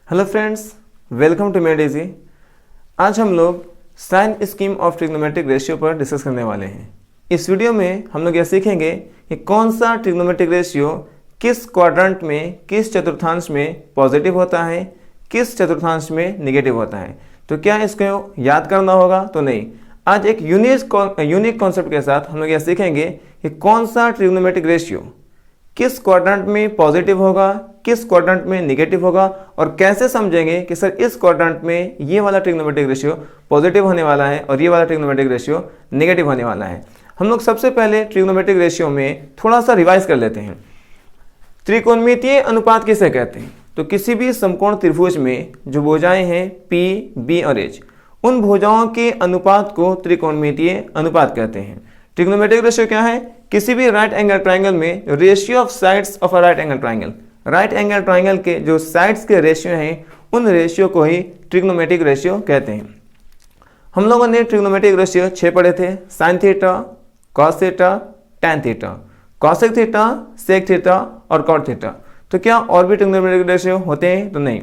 Hello friends, welcome to Made Easy. आज हम लोग sign scheme of trigonometric ratio पर डिस्कस करने वाले हैं। इस वीडियो में हम लोग यह सीखेंगे कि कौन सा ट्रिग्नोमेट्रिक रेशियो किस क्वाड्रेंट में, किस चतुर्थांश में पॉजिटिव होता है, किस चतुर्थांश में निगेटिव होता है। तो क्या इसको याद करना होगा? तो नहीं। आज एक यूनिक कॉन्सेप्ट के साथ हम लोग यह सीखेंगे कि कौन सा ट्रिग्नोमेट्रिक रेशियो किस क्वाड्रेंट में पॉजिटिव होगा, किस क्वाड्रेंट में निगेटिव होगा, और कैसे समझेंगे कि सर इस क्वाड्रेंट में ये वाला ट्रिग्नोमेट्रिक रेशियो पॉजिटिव होने वाला है और ये वाला ट्रिग्नोमेट्रिक रेशियो नेगेटिव होने वाला है। हम लोग सबसे पहले ट्रिग्नोमेट्रिक रेशियो में थोड़ा सा रिवाइज कर लेते हैं। त्रिकोणमितीय अनुपात किसे कहते हैं? तो किसी भी समकोण त्रिभुज में जो भुजाएं हैं पी, बी और एच, उन भुजाओं के अनुपात को त्रिकोणमितीय अनुपात कहते हैं। ट्रिग्नोमेट्रिक रेशियो क्या है? किसी भी राइट एंगल ट्राइंगल में ratio of sides of a right angle triangle, right angle triangle के जो साइड्स के रेशियो हैं उन रेशियो को ही ट्रिग्नोमेट्रिक रेशियो कहते हैं। हम लोगों ने ट्रिग्नोमेट्रिक रेशियो 6 पढ़े थे। Sine theta, cos theta, tan theta, cosec theta, sec theta और कॉट थीटा। तो क्या और भी ट्रिग्नोमेट्रिक रेशियो होते हैं? तो नहीं।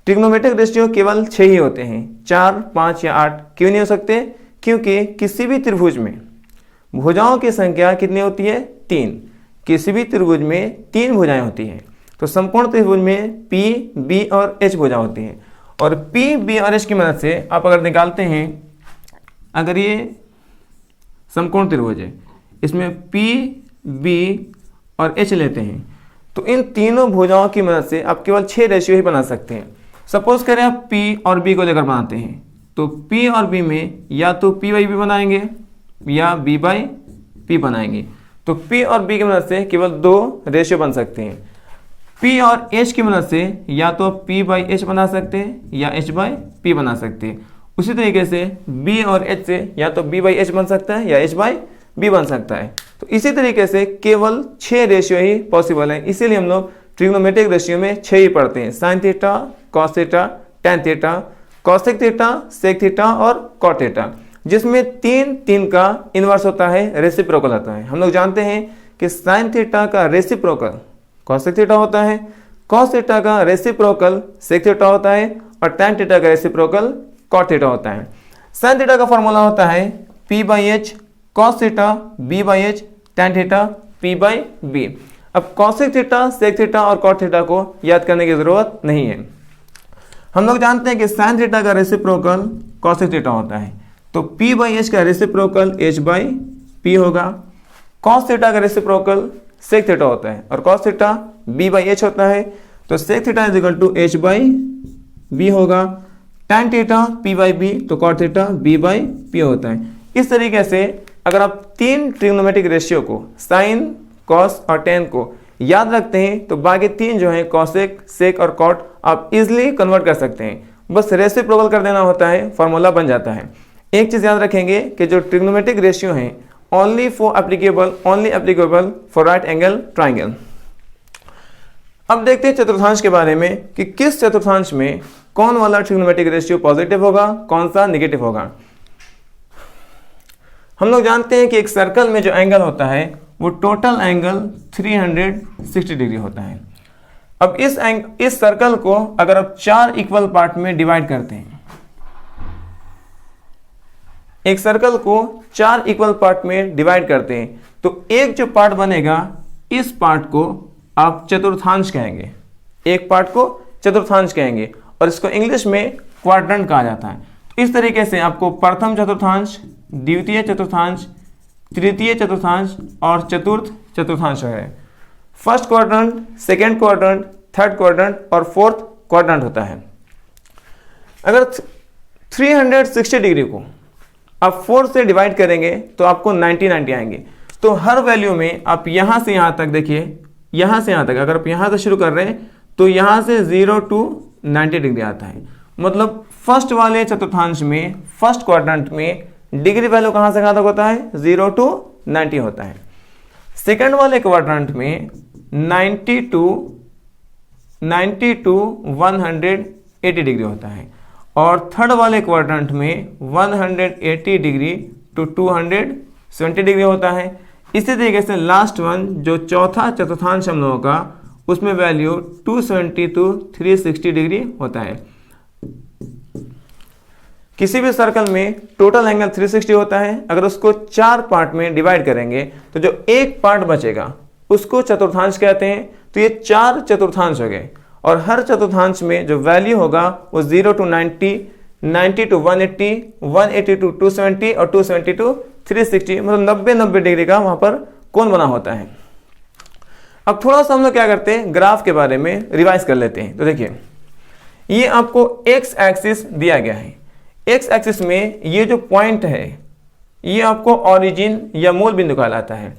ट्रिग्नोमेट्रिक रेशियो केवल 6 ही होते हैं। 4, 5 या 8 क्यों नहीं हो सकते? क्योंकि किसी भी त्रिभुज में भुजाओं की संख्या कितनी होती है? 3। किसी भी त्रिभुज में 3 भुजाएं होती हैं। तो समकोण त्रिभुज में P, B और H भुजा होती हैं। और P, B और H की मदद से आप अगर निकालते हैं, अगर ये समकोण त्रिभुज है, इसमें P, B और H लेते हैं, तो इन तीनों भुजाओं की मदद से आप केवल 6 रेशियो ही बना सकते हैं। सपोज करें आप P और B को लेकर बनाते हैं, तो P और B में या तो P बाई B बनाएंगे या B बाई P बनाएंगे। तो P और B की मदद से केवल 2 रेशियो बन सकते हैं। P और H की मदद से या तो P बाई H बना सकते हैं या H बाई P बना सकते हैं। उसी तरीके से B और H से या तो B बाई H बन सकता है या H बाई B बन सकता है। तो इसी तरीके से केवल 6 रेशियो ही पॉसिबल है। इसीलिए हम लोग ट्रिग्नोमेट्रिक रेशियो में 6 ही पढ़ते हैं। Sine theta, cos theta, tan theta, cosec theta, sec theta और कॉट थीटा, जिसमें 3 का इनवर्स होता है, रेसिप्रोकल होता है। हम लोग जानते हैं कि साइन थीटा का रेसिप्रोकल कॉसेक थीटा होता है, कॉस थीटा का रेसिप्रोकल सेक थीटा होता है और टैन थीटा का रेसिप्रोकल कॉट थीटा होता है। साइन थीटा का फॉर्मूला होता है P by H, cos theta B by H, tan theta P by B। अब कॉसेक थीटा, सेक थीटा और कॉट थीटा को याद करने की जरूरत नहीं है। हम लोग जानते हैं कि साइन थीटा का रेसिप्रोकल कॉसेक थीटा होता है, तो P बाई एच का रेसिप्रोकल H बाई P होगा। कॉस थीटा का रेसिप्रोकल सेक थीटा होता है और cos theta B by H होता है, तो sec theta is equal to H by B होगा। Tan theta P by B, तो cot theta B by P होता है। इस तरीके से अगर आप 3 ट्रिग्नोमेट्रिक रेशियो को, साइन, कॉस और टैन को याद रखते हैं, तो बाकी 3 जो है कॉसेक, सेक और कॉट, आप इजिली कन्वर्ट कर सकते हैं। बस रेसिप्रोकल कर देना होता है, फॉर्मूला बन जाता है। एक चीज याद रखेंगे कि जो ट्रिग्नोमेट्रिक रेशियो है only applicable for right angle triangle. अब देखते हैं चतुर्थांश के बारे में कि किस चतुर्थांश में कौन वाला ट्रिग्नोमेट्रिक रेशियो पॉजिटिव होगा, कौन सा नेगेटिव होगा। हम लोग जानते हैं कि एक सर्कल में जो एंगल होता है वो टोटल एंगल 360 डिग्री होता है। अब इस सर्कल को अगर आप 4 इक्वल पार्ट में डिवाइड करते हैं, एक सर्कल को 4 इक्वल पार्ट में डिवाइड करते हैं, तो एक जो पार्ट बनेगा, इस पार्ट को आप चतुर्थांश कहेंगे। एक पार्ट को चतुर्थांश कहेंगे और इसको इंग्लिश में क्वाड्रेंट कहा जाता है। तो इस तरीके से आपको प्रथम चतुर्थांश, द्वितीय चतुर्थांश, तृतीय चतुर्थांश और चतुर्थ चतुर्थांश है। First quadrant, second quadrant, third quadrant और फोर्थ क्वाड्रेंट होता है। अगर 360 डिग्री को आप 4 से डिवाइड करेंगे तो आपको 90 आएंगे। तो हर वैल्यू में आप यहां से यहां तक देखिए, यहां से यहां तक अगर आप यहां से शुरू कर रहे हैं तो यहां से 0 to 90 डिग्री आता है। मतलब फर्स्ट वाले चतुर्थांश में, फर्स्ट क्वाड्रेंट में डिग्री वैल्यू कहां से कहां तक होता है? 0 to 90 होता है। सेकेंड वाले क्वाड्रेंट में 90 to 180 डिग्री होता है और थर्ड वाले क्वाड्रेंट में 180 डिग्री टू 270 डिग्री होता है। इसी तरीके से लास्ट वन जो चौथा चतुर्थांश हम लोगों का, उसमें वैल्यू 270 to 360 डिग्री होता है। किसी भी सर्कल में टोटल एंगल 360 होता है। अगर उसको 4 पार्ट में डिवाइड करेंगे तो जो एक पार्ट बचेगा उसको चतुर्थांश कहते हैं। तो ये 4 चतुर्थांश हो गए और हर चतुर्थांश में जो वैल्यू होगा वो 0 to 90, 90 to 180, 180 to 270 और 270 to 360, मतलब 90 डिग्री का वहां पर कोण बना होता है। अब थोड़ा सा हम लोग क्या करते हैं, ग्राफ के बारे में रिवाइज कर लेते हैं। तो देखिए, ये आपको एक्स एक्सिस दिया गया है। एक्स एक्सिस में ये जो पॉइंट है ये आपको ओरिजिन या मूल बिंदु कहलाता है।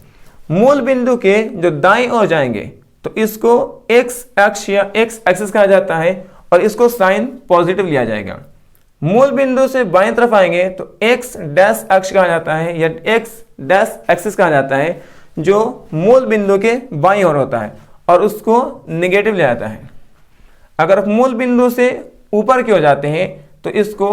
मूल बिंदु के जो दाईं ओर जाएंगे तो इसको एक्स अक्ष या एक्स एक्सिस कहा जाता है और इसको साइन पॉजिटिव लिया जाएगा। मूल बिंदु से बाएं तरफ आएंगे तो एक्स डैश अक्ष कहा जाता है या एक्स डैश एक्सिस कहा जाता है, जो मूल बिंदु के बाईं ओर होता है और उसको नेगेटिव लिया जाता है। अगर मूल बिंदु से ऊपर की ओर जाते हैं तो इसको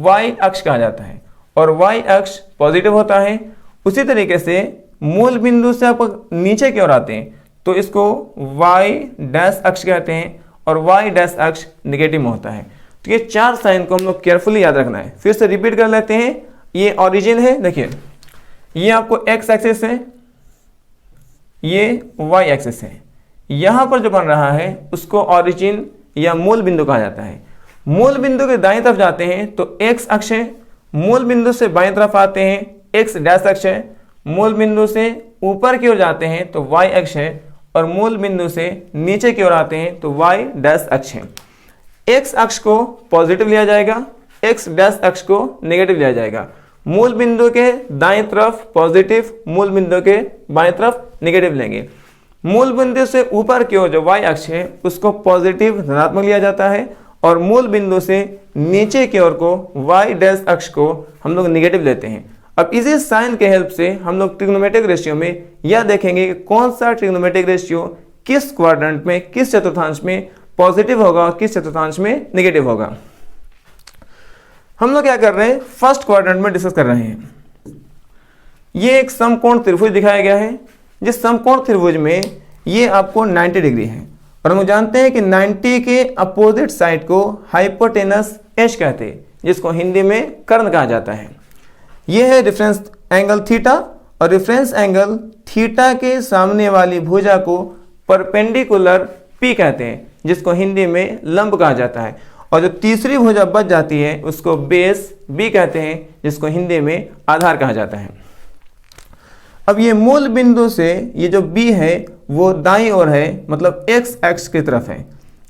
वाई अक्ष कहा जाता है और वाई अक्ष पॉजिटिव होता है। उसी तरीके से मूल बिंदु से आप नीचे की ओर आते हैं तो इसको वाई डैश अक्ष कहते हैं और वाई डैश अक्ष नेगेटिव में होता है। तो ये 4 साइन को हम लोग केयरफुली याद रखना है। फिर से रिपीट कर लेते हैं। ये ओरिजिन है, देखिए ये आपको एक्स एक्सिस है, ये वाई एक्सिस है। यहां पर जो बन रहा है उसको ओरिजिन या मूल बिंदु कहा जाता है। मूल बिंदु के दाईं तरफ जाते हैं तो एक्स अक्ष है, मूल बिंदु से बाईं तरफ आते हैं एक्स डैश अक्ष है, मूल बिंदु से ऊपर की ओर जाते हैं तो वाई अक्ष है और मूल बिंदु से नीचे की ओर आते हैं तो वाई डैश अक्ष है। एक्स अक्ष को पॉजिटिव लिया जाएगा, एक्स डैश अक्ष को नेगेटिव लिया जाएगा। मूल बिंदु के दाईं तरफ पॉजिटिव, मूल बिंदु के बाईं तरफ नेगेटिव लेंगे। मूल बिंदु से ऊपर की ओर जो वाई अक्ष है उसको पॉजिटिव धनात्मक लिया जाता है और मूल बिंदु से नीचे की ओर को वाई डैश अक्ष को हम लोग नेगेटिव लेते हैं। अब इसी साइन के हेल्प से हम लोग ट्रिग्नोमेट्रिक रेशियो में यह देखेंगे कि कौन सा ट्रिग्नोमेट्रिक रेशियो किस क्वाड्रेंट में, किस चतुर्थांश में पॉजिटिव होगा और किस चतुर्थांश में नेगेटिव होगा। हम लोग क्या कर रहे हैं, फर्स्ट क्वाड्रेंट में डिस्कस कर रहे हैं। ये एक समकोण त्रिभुज दिखाया गया है। जिस समकोण त्रिभुज में ये आपको 90 डिग्री है और हम जानते हैं कि 90 के अपोजिट साइड को हाइपोटेनस एच कहते हैं, जिसको हिंदी में कर्ण कहा जाता है। यह है रेफरेंस एंगल थीटा और रेफरेंस एंगल थीटा के सामने वाली भुजा को परपेंडिकुलर पी कहते हैं, जिसको हिंदी में लंब कहा जाता है। और जो तीसरी भुजा बच जाती है उसको बेस बी कहते हैं, जिसको हिंदी में आधार कहा जाता है। अब ये मूल बिंदु से ये जो बी है वो दाईं ओर है, मतलब एक्स अक्ष की तरफ है।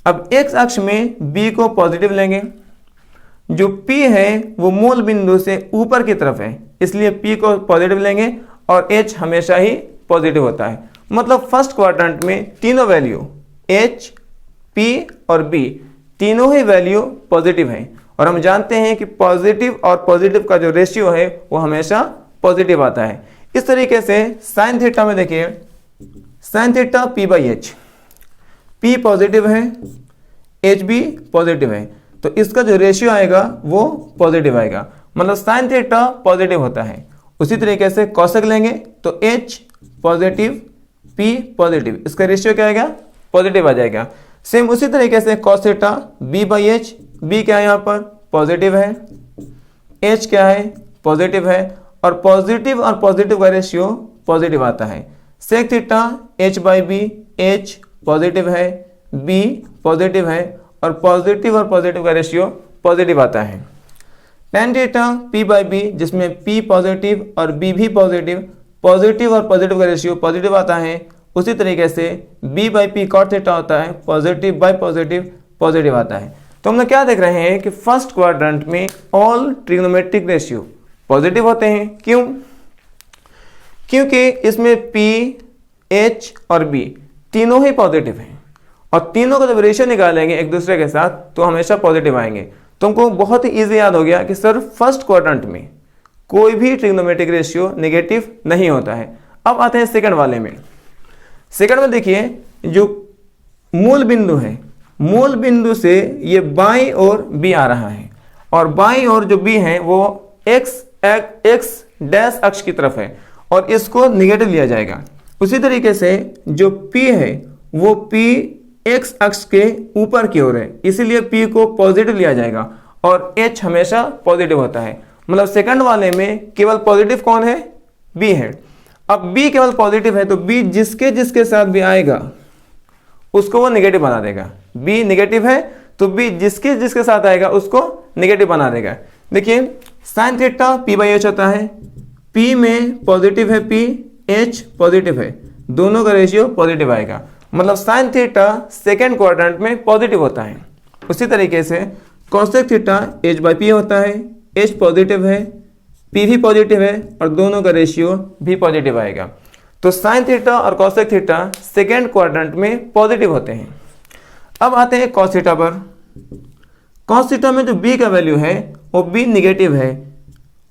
अब एक्स अक्ष में बी को पॉजिटिव लेंगे। जो P है वो मूल बिंदु से ऊपर की तरफ है, इसलिए P को पॉजिटिव लेंगे और H हमेशा ही पॉजिटिव होता है। मतलब फर्स्ट क्वाड्रेंट में तीनों वैल्यू H, P और B तीनों ही वैल्यू पॉजिटिव है और हम जानते हैं कि पॉजिटिव और पॉजिटिव का जो रेशियो है वो हमेशा पॉजिटिव आता है। इस तरीके से साइन थीटा में देखिए, sine theta P/H, P positive है, H भी पॉजिटिव है, तो इसका जो रेशियो आएगा वो पॉजिटिव आएगा, मतलब साइन थीटा पॉजिटिव होता है। उसी तरीके से कॉसेक लेंगे तो H पॉजिटिव, P पॉजिटिव, इसका रेशियो क्या आएगा, पॉजिटिव आ जाएगा। सेम उसी तरीके से कॉस थीटा B/H, B क्या है यहाँ पर पॉजिटिव है, H क्या है पॉजिटिव है और पॉजिटिव और पॉजिटिव का रेशियो पॉजिटिव आता है। Sec theta H/B, H positive है, B पॉजिटिव है और पॉजिटिव का रेशियो पॉजिटिव आता है। टेन थीटा P/B, जिसमें P पॉजिटिव और B भी पॉजिटिव और पॉजिटिव का रेशियो पॉजिटिव आता है। उसी तरीके से B/P कॉट थीटा होता है, पॉजिटिव बाय पॉजिटिव आता है। तो हम लोग क्या देख रहे हैं कि फर्स्ट क्वाड्रेंट में ऑल ट्रिग्नोमेट्रिक रेशियो पॉजिटिव होते हैं। क्यों? क्योंकि इसमें P, H और B तीनों ही पॉजिटिव हैं और तीनों का जब रेशियो निकालेंगे एक दूसरे के साथ तो हमेशा पॉजिटिव आएंगे। तो हमको बहुत ही ईजी याद हो गया कि सर फर्स्ट क्वाड्रेंट में कोई भी ट्रिग्नोमेट्रिक रेशियो नेगेटिव नहीं होता है। अब आते हैं सेकंड वाले में। सेकंड में देखिए, जो मूल बिंदु है, मूल बिंदु से ये बाईं ओर B आ रहा है और बाईं ओर जो B है वो एक्स डैश अक्ष की तरफ है और इसको निगेटिव लिया जाएगा। उसी तरीके से जो P है वो P एक्स अक्ष के ऊपर की ओर है, इसीलिए p को पॉजिटिव लिया जाएगा और h हमेशा पॉजिटिव होता है। मतलब सेकंड वाले में केवल पॉजिटिव कौन है? b है। अब b केवल पॉजिटिव है तो b जिसके जिसके साथ भी आएगा उसको वो नेगेटिव बना देगा। b नेगेटिव है तो b जिसके जिसके साथ आएगा उसको नेगेटिव बना देगा। देखिए sign theta p by H होता है, p में पॉजिटिव है p, h पॉजिटिव है, दोनों का रेशियो पॉजिटिव आएगा। मतलब साइन थीटा सेकेंड क्वाड्रेंट में पॉजिटिव होता है। उसी तरीके से cosec theta h by P होता है, h पॉजिटिव है, p भी पॉजिटिव है और दोनों का रेशियो भी पॉजिटिव आएगा। तो साइन थीटा और कॉसेक थीटा सेकेंड क्वाड्रेंट में पॉजिटिव होते हैं। अब आते हैं कॉस थीटा पर। कॉस थीटा में जो b का वैल्यू है वो b नेगेटिव है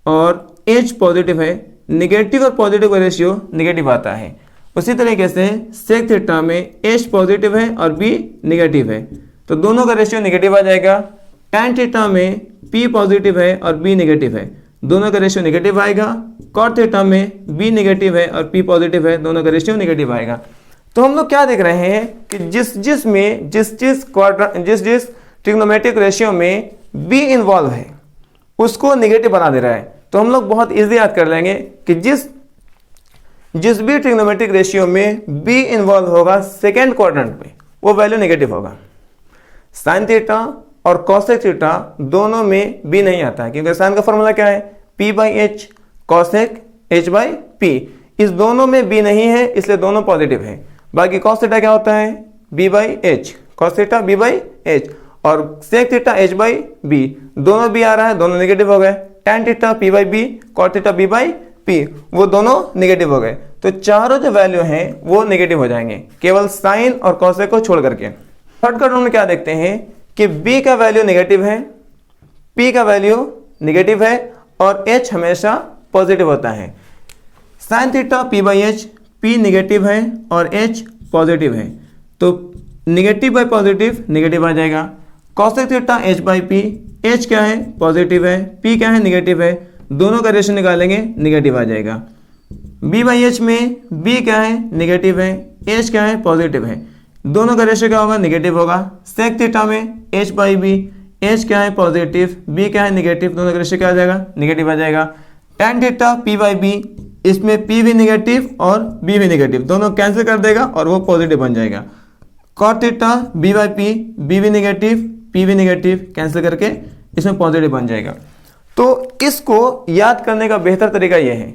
और h पॉजिटिव है। नेगेटिव और पॉजिटिव का रेशियो नेगेटिव आता है। उसी तरीके से सेक थीटा में h पॉजिटिव है और b नेगेटिव है तो दोनों का रेशियो नेगेटिव आ जाएगा। टैन थीटा में p पॉजिटिव है और b नेगेटिव है, दोनों का रेशियो नेगेटिव आएगा। कॉट थीटा में b नेगेटिव है और p पॉजिटिव है, दोनों का रेशियो नेगेटिव आएगा। तो हम लोग क्या देख रहे हैं कि जिस ट्रिग्नोमेट्रिक रेशियो में b इन्वॉल्व है उसको नेगेटिव बना दे रहा है। तो हम लोग बहुत इजीली याद कर लेंगे कि जिस भी ट्रिग्नोमेट्रिक रेशियो में b इन्वॉल्व होगा सेकेंड क्वाड्रेंट में वो वैल्यू नेगेटिव होगा। साइन थीटा और कॉसेक थीटा दोनों में b नहीं आता है क्योंकि साइन का फॉर्मूला क्या है? p by H, cosec h by P. इस दोनों में b नहीं है इसलिए दोनों पॉजिटिव है। बाकी कॉस थीटा क्या होता है? b by H, cos theta b by H और sec theta h by b। दोनों b आ रहा है, दोनों नेगेटिव हो गए। Tan theta p by b, cot theta b by p, वो दोनों नेगेटिव हो गए। तो चारों जो वैल्यू हैं वो नेगेटिव हो जाएंगे केवल साइन और कॉसेक को छोड़ करके। थर्ड क्वाड्रेंट में क्या देखते हैं कि b का वैल्यू नेगेटिव है, p का वैल्यू नेगेटिव है और h हमेशा पॉजिटिव होता है। Sign theta p by h, p negative है और h पॉजिटिव है तो नेगेटिव बाई पॉजिटिव नेगेटिव आ जाएगा। Cosec theta h by p, h क्या है? पॉजिटिव है, p क्या है? नेगेटिव है, दोनों का रेशियो निकालेंगे नेगेटिव आ जाएगा। b बाई एच में b क्या है? नेगेटिव है, h क्या है? पॉजिटिव है, दोनों का रेशियो क्या होगा? नेगेटिव होगा। सेक थीटा में h बाई b, h क्या है? पॉजिटिव, b क्या है? नेगेटिव, दोनों का रेशियो क्या आ जाएगा? नेगेटिव आ जाएगा। Tan theta p by b, इसमें p भी नेगेटिव और b भी नेगेटिव, दोनों कैंसिल कर देगा और वो पॉजिटिव बन जाएगा। Cot theta b by p, b भी नेगेटिव, p भी नेगेटिव, कैंसिल करके इसमें पॉजिटिव बन जाएगा। तो इसको याद करने का बेहतर तरीका यह है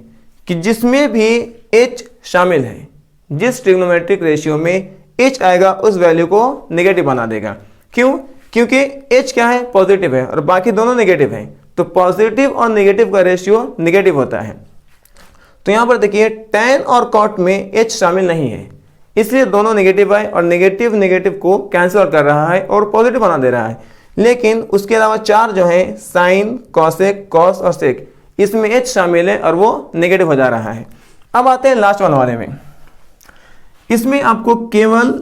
कि जिसमें भी h शामिल है, जिस ट्रिग्नोमेट्रिक रेशियो में h आएगा उस वैल्यू को नेगेटिव बना देगा। क्यों? क्योंकि h क्या है? पॉजिटिव है और बाकी दोनों नेगेटिव हैं तो पॉजिटिव और नेगेटिव का रेशियो नेगेटिव होता है। तो यहाँ पर देखिए टैन और कॉट में h शामिल नहीं है इसलिए दोनों नेगेटिव आए और नेगेटिव नेगेटिव को कैंसिल कर रहा है और पॉजिटिव बना दे रहा है। लेकिन उसके अलावा चार जो है साइन, कॉसेक, कॉस और सेक, इसमें h शामिल है और वो नेगेटिव हो जा रहा है। अब आते हैं लास्ट वाले में। इसमें आपको केवल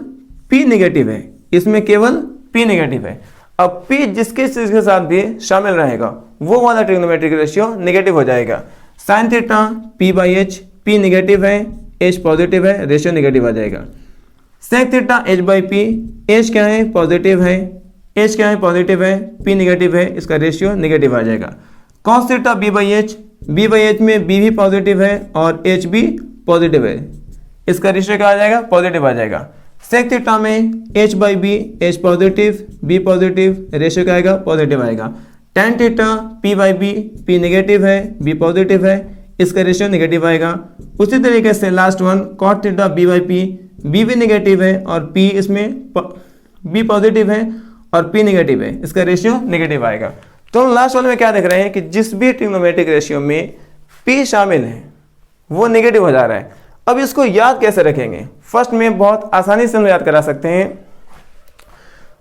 p नेगेटिव है, इसमें केवल p नेगेटिव है। अब p जिसके साथ भी शामिल रहेगा वो वाला ट्रिग्नोमेट्रिक रेशियो नेगेटिव हो जाएगा। Sine theta p by h, p negative है, h पॉजिटिव है, रेशियो नेगेटिव आ जाएगा। Sec theta h by p, h क्या है? पॉजिटिव है, h क्या है? पॉजिटिव है, p नेगेटिव है, इसका रेशियो नेगेटिव आ जाएगा। Cos theta b by H, b by H में b भी पॉजिटिव है और h भी पॉजिटिव है, इसका रेशियो क्या आ जाएगा? पॉजिटिव आ जाएगा। सेक थीटा में h by b, h positive, b positive, ratio क्या आएगा? पॉजिटिव आएगा। Tan theta p by b, p negative है, b पॉजिटिव है, इसका रेशियो नेगेटिव आएगा। उसी तरीके से last one cot theta b by p, b भी नेगेटिव है और p इसमें b पॉजिटिव है और p नेगेटिव है, इसका रेशियो नेगेटिव आएगा। तो हम लास्ट वाले में क्या देख रहे हैं कि जिस भी ट्रिग्नोमेट्रिक रेशियो में p शामिल है वो नेगेटिव हो जा रहा है। अब इसको याद कैसे रखेंगे? फर्स्ट में बहुत आसानी से हम याद करा सकते हैं।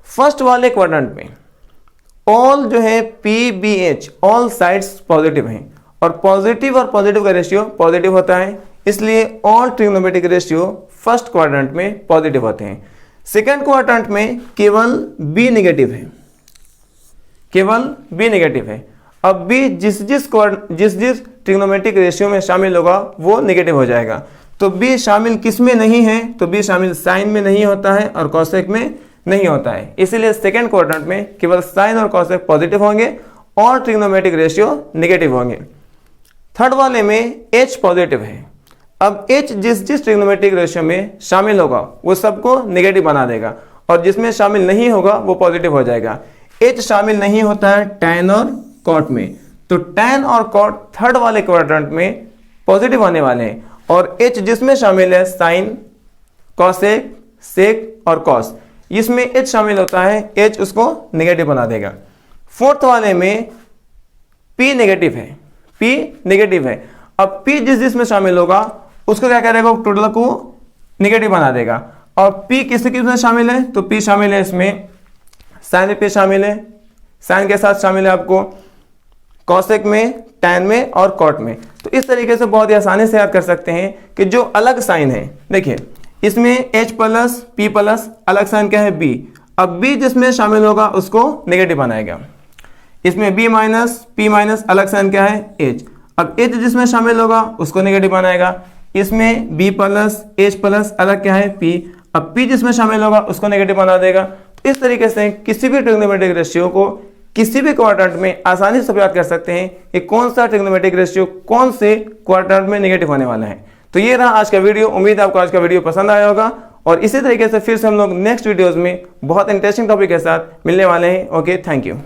फर्स्ट वाले क्वाड्रेंट में ऑल जो है p b h, all sides positive हैं और पॉजिटिव का रेशियो पॉजिटिव होता है, इसलिए all trigonometric ratio first quadrant में पॉजिटिव होते हैं। सेकेंड क्वाड्रेंट में केवल बी नेगेटिव है, केवल बी नेगेटिव है। अब बी जिस जिस ट्रिग्नोमेट्रिक रेशियो में शामिल होगा वो नेगेटिव हो जाएगा। तो बी शामिल किस में नहीं है, तो बी शामिल साइन में नहीं होता है और कॉसेक में नहीं होता है। इसीलिए सेकेंड क्वाड्रेंट में केवल साइन और कॉसेक पॉजिटिव होंगे और ट्रिग्नोमेट्रिक रेशियो नेगेटिव होंगे। थर्ड वाले में एच पॉजिटिव है। अब एच जिस ट्रिग्नोमेट्रिक रेशियो में शामिल होगा वो सबको नेगेटिव बना देगा और जिसमें शामिल नहीं होगा वो पॉजिटिव हो जाएगा। एच शामिल नहीं होता है टैन और कॉट में, तो टैन और कॉट थर्ड वाले क्वाड्रेंट में पॉजिटिव होने वाले हैं और एच जिसमें शामिल है साइन, कॉसेक, सेक और कॉस, इसमें एच शामिल होता है, एच उसको नेगेटिव बना देगा। फोर्थ वाले में पी नेगेटिव है, पी नेगेटिव है। अब पी जिसमें शामिल होगा उसको क्या करेगा, टोटल को नेगेटिव बना देगा। और पी किस में शामिल है, तो पी शामिल है इसमें साइन पे शामिल है, साइन के साथ शामिल है आपको कॉसेक में, टैन में और कॉट में। तो इस तरीके से बहुत ही आसानी से याद कर सकते हैं कि जो अलग साइन है, देखिए इसमें H प्लस P प्लस अलग साइन क्या है B। अब B जिसमें शामिल होगा उसको नेगेटिव बनाएगा। इसमें B माइनस P माइनस अलग साइन क्या है H। अब H जिसमें शामिल होगा उसको नेगेटिव बनाएगा। इसमें B प्लस H प्लस अलग क्या है P। अब P जिसमें शामिल होगा उसको नेगेटिव बना देगा। तो इस तरीके से किसी भी ट्रिग्नोमेट्रिक रेशियो को किसी भी क्वाड्रेंट में आसानी से याद कर सकते हैं कि कौन सा ट्रिग्नोमेट्रिक रेशियो कौन से क्वाड्रेंट में नेगेटिव होने वाला है। तो ये रहा आज का वीडियो। उम्मीद है आपको आज का वीडियो पसंद आया होगा और इसी तरीके से फिर से हम लोग नेक्स्ट वीडियोस में बहुत इंटरेस्टिंग टॉपिक के साथ मिलने वाले हैं। Okay, thank you.